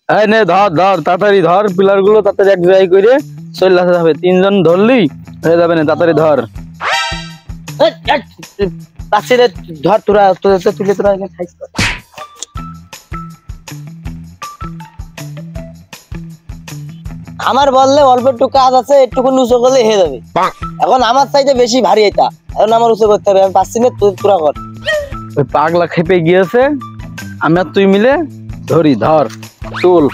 এই নে ধর ধর তাড়াতাড়ি ধর পিলার গুলো তাড়াতাড়ি এক জায়গায় করে চলে আসা যাবে। তিনজন ধরলি হয়ে যাবে না, তাড়াতাড়ি ধর। ধর তোরা তুলে তোরা আমার বললে অল্প একটু কাজ আছে, একটুকু উঁচু করলে হয়ে যাবে। এখন আমার চাইতে বেশি ভারী এটা, এখন আমার উঁচু করতে হবে। আমি পাচ্ছি না, তোরা কর। ওই পাগলা খেপে গিয়েছে, আমি আর তুই মিলে ধরি। ধর তুল।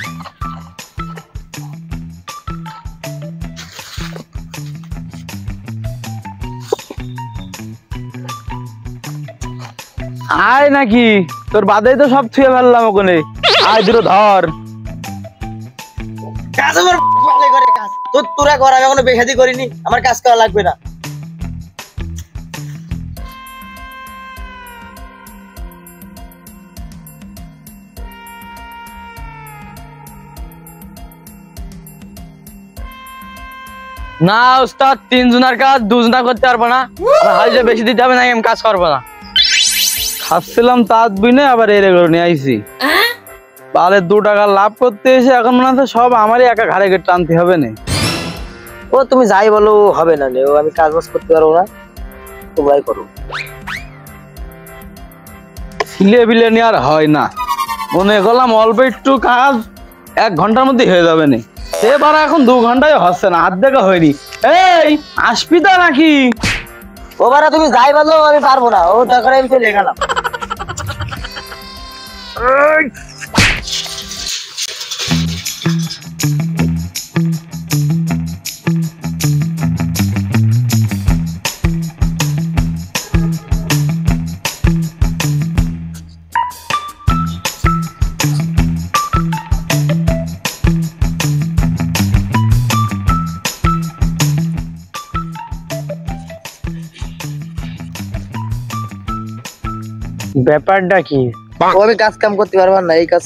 আয় নাকি তোর বাদেই তো সব ছুঁয়ে ফেললাম ওখানে। আয় দুটো ধর। কাজ আমার ভালো করে কাজ তোরা কর, আমি এখনো বেশাদি করিনি, আমার কাজ করা লাগবে না। না ওস্তাদ, তিনজনের কাজ দুজনা করতে পারবো না, হাজিরা বেশি দিতে হবে না, আমি কাজ করবো না। খাচ্ছিলাম তাঁত বুনে আবার এরে করে নিয়ে আইসি। তাহলে 2 টাকা লাভ করতে এসে এখন মনে হচ্ছে সব আমারই একা ঘাড়ে টানতে হবে না। ও তুমি যাই বলো হবে না, আমি কাজ বাজ করতে পারবো না, তোমরাই করো। ছিলে বিলে নিয়ে আর হয় না, মনে করলাম অল্প একটু কাজ 1 ঘন্টার মধ্যে হয়ে যাবে না, এবার এখন 2 ঘন্টায় হচ্ছে না, হাত দেখা হয়নি। এই আসবি তো নাকি? ওবারে তুমি যাই বলো আমি পারবো না, ও টাকা আমি চলে গেলাম। ব্যাপারটা কি? আমি কাজ কাম করতে পারবো না, এই কাজ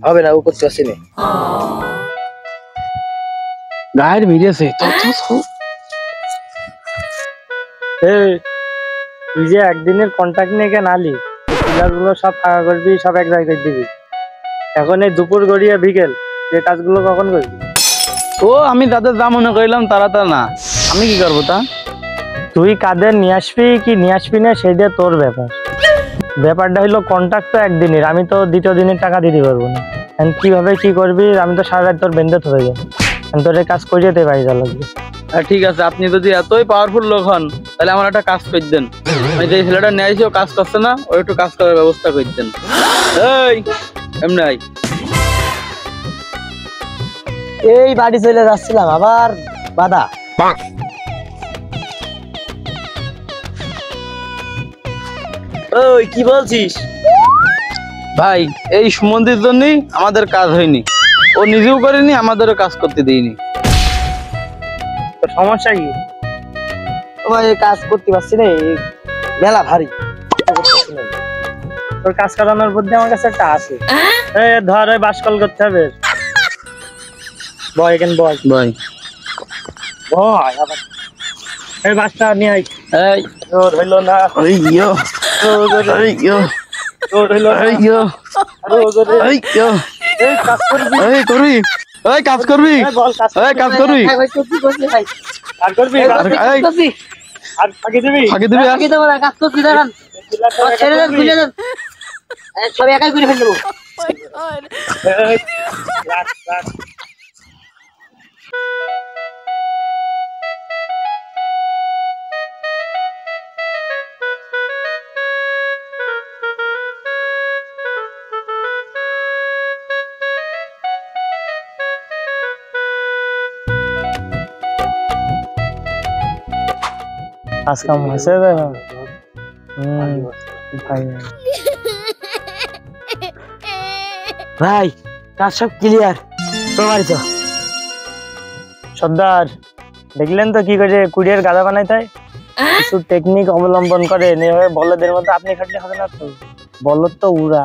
হবে না, ও করতে পারছি না। গায়ের মিরেছে। তুই যে একদিনের কন্ট্রাক্ট নিয়ে কেন আলি, পিলারগুলো সব ফাঁকা করবি, সব এক জায়গায় দিবি। এখন এই দুপুর গড়িয়ে বিকেল, যে কাজগুলো কখন করবি? ও আমি তাদের যা মনে করলাম তারা তা না, আমি কি করবো তা? তুই কাদের নিয়ে আসবি কি নিয়ে আসবি না সেইটা তোর ব্যাপার। ব্যাপারটা হইলো কন্ট্রাক্ট তো একদিনের, আমি তো দ্বিতীয় দিনের টাকা দিতে পারবো না। কিভাবে কি করবি, আমি তো সারা রাত তোর বেঁধে ধরে যাবো, তোর এই কাজ করিয়ে দে বাড়ি যা লাগবে। ঠিক আছে, আপনি যদি এতই পাওয়ারফুল লোক হন তাহলে আমার একটা কাজ করে দেন। আমি যে ছেলেটা নিয়ে আসি ও কাজ করছে না, ওর একটু কাজ করার ব্যবস্থা করে দেন। এই এমনি এই বাড়ি চলে যাচ্ছিলাম, আবার বাধা। ওই কি বলছিস ভাই? এই সুমন্দির জন্যই আমাদের কাজ হয়নি, ও নিজেও করেনি, আমাদেরও কাজ করতে দিইনি। তোর সমস্যা কি? কাজ করতে পারছি না, মেলা ভারী। তোর কাজ করানোর বুদ্ধি আমার কাছে একটা আছে। ধর ওই বাস কল করতে হবে। বয় এখানে বয় ভাই বয় আবার এই বাসটা নিয়ে আই। এই তোর হইলো না, এই ইয়ো এই ইয়ো তোর হইলো এই ইয়ো এই ইয়ো এই কাজ করবি, এই করবি, এই কাজ করবি, বল কাজ এই কাজ করবি, কাজ করবি, এই আর ফাঁকি দিবি, ফাঁকি দিবি। কাজ করছি, দাঁড়ান ছেড়ে দেন, খুলে দেন, সব একাই করে ফেলবো। কাজ কাম হয়েছে ভাই, কাজ সব ক্লিয়ার, তোমারই তো। সর্দার দেখলেন তো কি করে কুড়িয়ার গাদা বানাই তাই কিছু টেকনিক অবলম্বন করে, বলদের মতো আপনি খাটলে হবে না তো, বলদ তো উড়া।